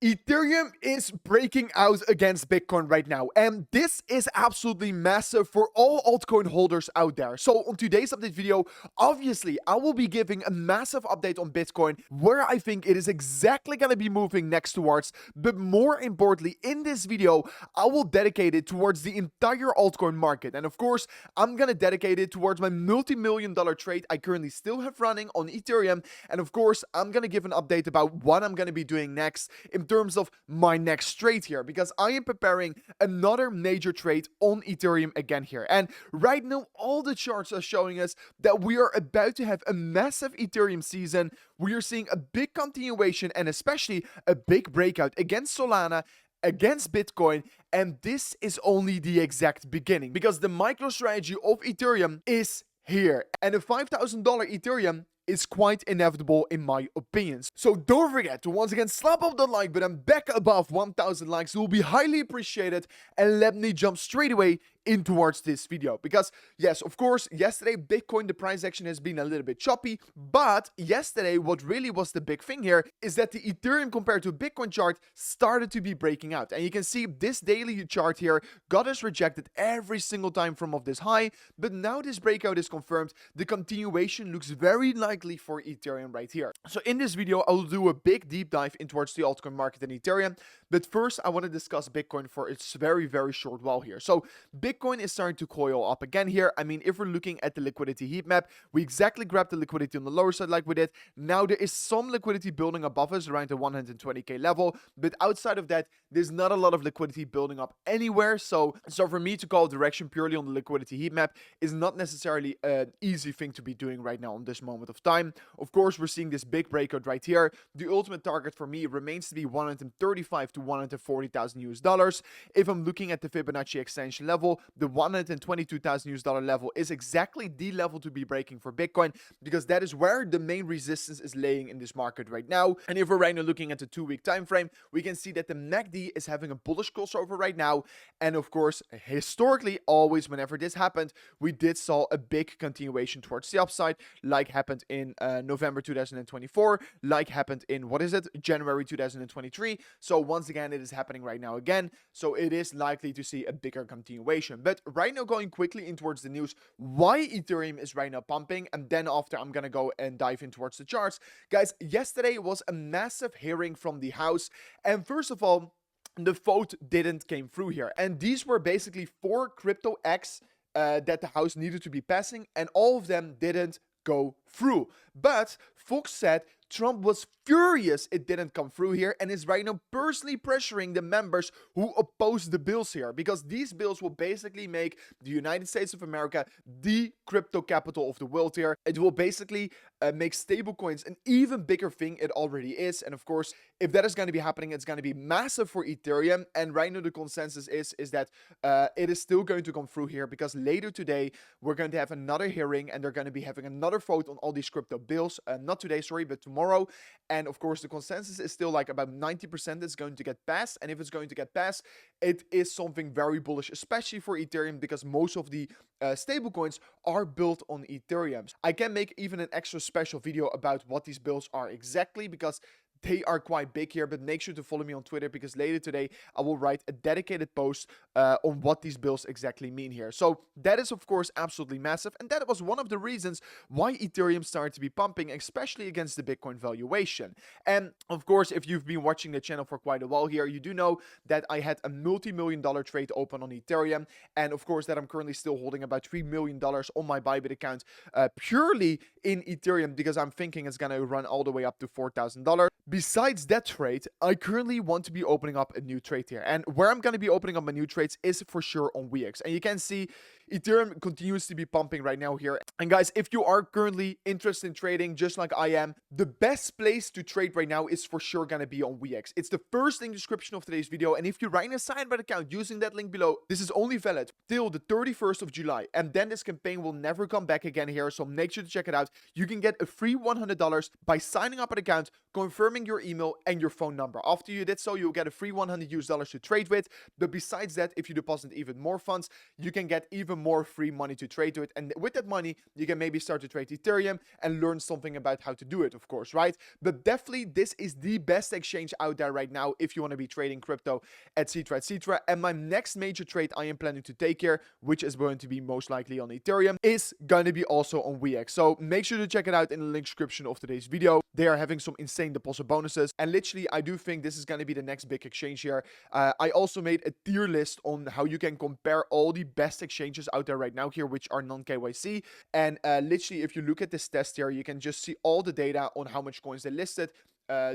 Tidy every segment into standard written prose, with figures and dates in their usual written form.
Ethereum is breaking out against Bitcoin right now, and this is absolutely massive for all altcoin holders out there. So on today's update video, obviously, I will be giving a massive update on Bitcoin, where I think it is exactly going to be moving next towards, but more importantly, in this video, I will dedicate it towards the entire altcoin market. And of course, I'm going to dedicate it towards my multi-million-dollar trade I currently still have running on Ethereum. And of course, I'm going to give an update about what I'm going to be doing next in terms of my next trade here, because I am preparing another major trade on Ethereum again here. And right now, all the charts are showing us that we are about to have a massive Ethereum season. We are seeing a big continuation and especially a big breakout against Solana, against Bitcoin, and this is only the exact beginning, because the micro strategy of Ethereum is here, and a $5,000 Ethereum is quite inevitable in my opinions. So don't forget to once again slap up the like button back above 1,000 likes. It will be highly appreciated, and let me jump straight away in towards this video, because yes, of course, yesterday Bitcoin, the price action has been a little bit choppy, but yesterday what really was the big thing here is that the Ethereum compared to Bitcoin chart started to be breaking out, and you can see this daily chart here got us rejected every single time from of this high, but now this breakout is confirmed. The continuation looks very likely for Ethereum right here. So in this video, I will do a big deep dive in towards the altcoin market and Ethereum, but first I want to discuss Bitcoin for its very short while here. So Bitcoin is starting to coil up again here. I mean, if we're looking at the liquidity heat map, we exactly grabbed the liquidity on the lower side like we did. Now there is some liquidity building above us around the 120k level, but outside of that, there's not a lot of liquidity building up anywhere. So for me to call direction purely on the liquidity heat map is not necessarily an easy thing to be doing right now on this moment of time. Of course, we're seeing this big breakout right here. The ultimate target for me remains to be 135 to 140,000 US dollars. If I'm looking at the Fibonacci extension level, the 122,000 US dollar level is exactly the level to be breaking for Bitcoin, because that is where the main resistance is laying in this market right now. And if we're right now looking at the 2-week time frame, we can see that the MACD is having a bullish crossover right now. And of course, historically, always whenever this happened, we did saw a big continuation towards the upside, like happened in November 2024, like happened in, January 2023. So once again, it is happening right now again. So it is likely to see a bigger continuation. But right now, going quickly in towards the news, why Ethereum is right now pumping, and then after I'm gonna go and dive in towards the charts. Guys, yesterday was a massive hearing from the House, and first of all, the vote didn't came through here, and these were basically 4 crypto acts that the House needed to be passing, and all of them didn't go through. But Fox said Trump was furious it didn't come through here, and is right now personally pressuring the members who oppose the bills here, because these bills will basically make the United States of America the crypto capital of the world here. It will basically make stablecoins an even bigger thing it already is. And of course, if that is going to be happening, it's going to be massive for Ethereum. And right now the consensus is that it is still going to come through here, because later today we're going to have another hearing, and they're going to be having another vote on all these crypto bills. Not today, sorry, but tomorrow. And of course, the consensus is still like about 90% is going to get passed. And if it's going to get passed, it is something very bullish, especially for Ethereum, because most of the stablecoins are built on Ethereum. I can make even an extra special video about what these bills are exactly, because they are quite big here. But make sure to follow me on Twitter, because later today I will write a dedicated post on what these bills exactly mean here. So that is of course absolutely massive, and that was one of the reasons why Ethereum started to be pumping, especially against the Bitcoin valuation. And of course, if you've been watching the channel for quite a while here, you do know that I had a multi-million-dollar trade open on Ethereum, and of course that I'm currently still holding about $3 million on my BYBIT account purely in Ethereum, because I'm thinking it's gonna run all the way up to $4,000. Besides that trade, I currently want to be opening up a new trade here. And where I'm going to be opening up my new trades is for sure on VX. And you can see Ethereum continues to be pumping right now here. And guys, if you are currently interested in trading just like I am, the best place to trade right now is for sure going to be on VX. It's the first link description of today's video. And if you right now sign by the account using that link below, this is only valid till the 31st of July, and then this campaign will never come back again here, so make sure to check it out. You can get a free $100 by signing up an account, confirming your email and your phone number. After you did so, you'll get a free $100 to trade with, but besides that, if you deposit even more funds, you can get even more free money to trade with, and with that money, you can maybe start to trade Ethereum and learn something about how to do it, of course, right? But definitely, this is the best exchange out there right now if you want to be trading crypto, etc, etc. And my next major trade I am planning to take here, which is going to be most likely on Ethereum, is going to be also on WeX. So make sure to check it out in the link description of today's video. They are having some insane deposit bonuses, and literally I do think this is going to be the next big exchange here. I also made a tier list on how you can compare all the best exchanges out there right now here, which are non-KYC, and literally if you look at this test here, you can just see all the data on how much coins they listed,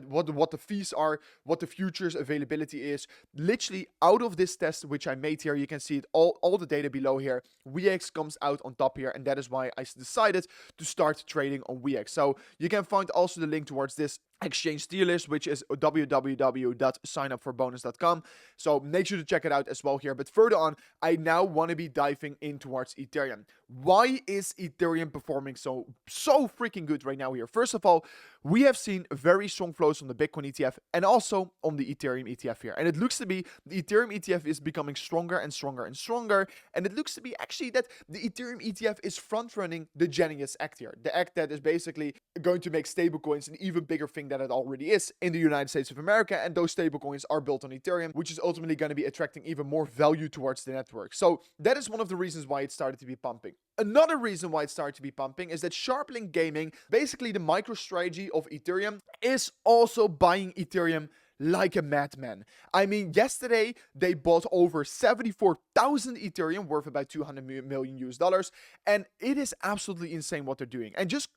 what the fees are, what the futures availability is. Literally out of this test which I made here, you can see it all the data below here. WeX comes out on top here, and that is why I decided to start trading on WeX. So you can find also the link towards this exchange tier list, which is www.signupforbonus.com. So make sure to check it out as well here. But further on, I now want to be diving in towards Ethereum. Why is Ethereum performing so freaking good right now here? First of all, we have seen very strong flows on the Bitcoin ETF and also on the Ethereum ETF here. And it looks to be the Ethereum ETF is becoming stronger and stronger and stronger. And it looks to be actually that the Ethereum ETF is front running the Genius Act here. The act that is basically going to make stablecoins an even bigger thing that it already is in the United States of America, and those stablecoins are built on Ethereum, which is ultimately going to be attracting even more value towards the network. So that is one of the reasons why it started to be pumping. Another reason why it started to be pumping is that Sharplink Gaming, basically the MicroStrategy of Ethereum, is also buying Ethereum like a madman. I mean, yesterday they bought over 74,000 Ethereum worth about 200 million US dollars, and it is absolutely insane what they're doing. And just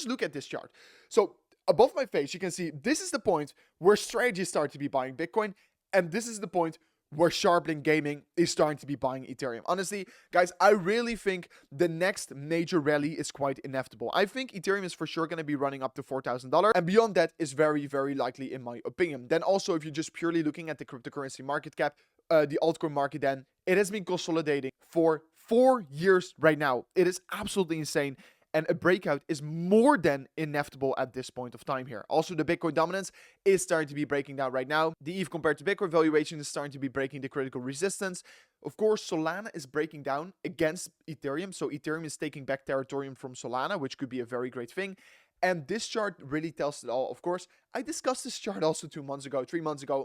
look at this chart. So above my face, you can see this is the point where strategies start to be buying Bitcoin, and this is the point where Sharplink Gaming is starting to be buying Ethereum. Honestly, guys, I really think the next major rally is quite inevitable. I think Ethereum is for sure going to be running up to $4,000, and beyond that is very, very likely in my opinion. Then also, if you're just purely looking at the cryptocurrency market cap, the altcoin market, then it has been consolidating for 4 years right now. It is absolutely insane. And a breakout is more than inevitable at this point of time here. Also, the Bitcoin dominance is starting to be breaking down right now. The ETH compared to Bitcoin valuation is starting to be breaking the critical resistance. Of course, Solana is breaking down against Ethereum. So Ethereum is taking back territory from Solana, which could be a very great thing. And this chart really tells it all. Of course, I discussed this chart also 3 months ago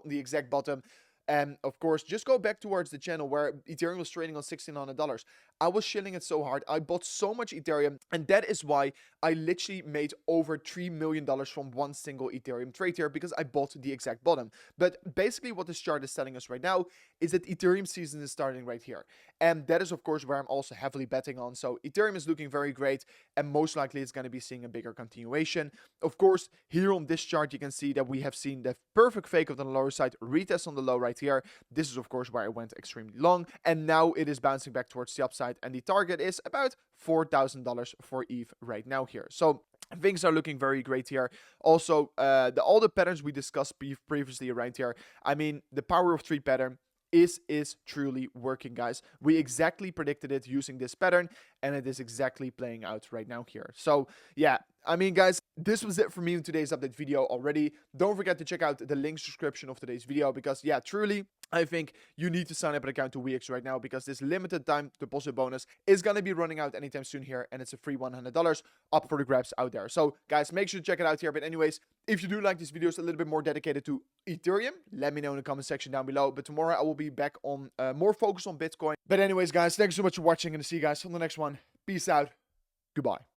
on the exact bottom. And of course, just go back towards the channel where Ethereum was trading on $1,600. I was shilling it so hard. I bought so much Ethereum, and that is why I literally made over $3 million from one single Ethereum trade here, because I bought the exact bottom. But basically what this chart is telling us right now is that Ethereum season is starting right here. And that is, of course, where I'm also heavily betting on. So Ethereum is looking very great, and most likely it's going to be seeing a bigger continuation. Of course, here on this chart, you can see that we have seen the perfect fake of the lower side, retest on the low right here. This is, of course, where I went extremely long, and now it is bouncing back towards the upside, and the target is about $4,000 for ETH right now here. So things are looking very great here. Also, all the patterns we discussed previously right here, I mean, the power of 3 pattern is truly working, guys. We exactly predicted it using this pattern, and it is exactly playing out right now here. So yeah, I mean, guys, this was it for me in today's update video already. Don't forget to check out the links description of today's video, because yeah, truly, I think you need to sign up an account to WeX right now, because this limited time deposit bonus is going to be running out anytime soon here, and it's a free $100 up for the grabs out there. So guys, make sure to check it out here. But anyways, if you do like these videos a little bit more dedicated to Ethereum, let me know in the comment section down below. But tomorrow I will be back on more focus on Bitcoin. But anyways, guys, thanks so much for watching, and I'll see you guys on the next one. Peace out. Goodbye.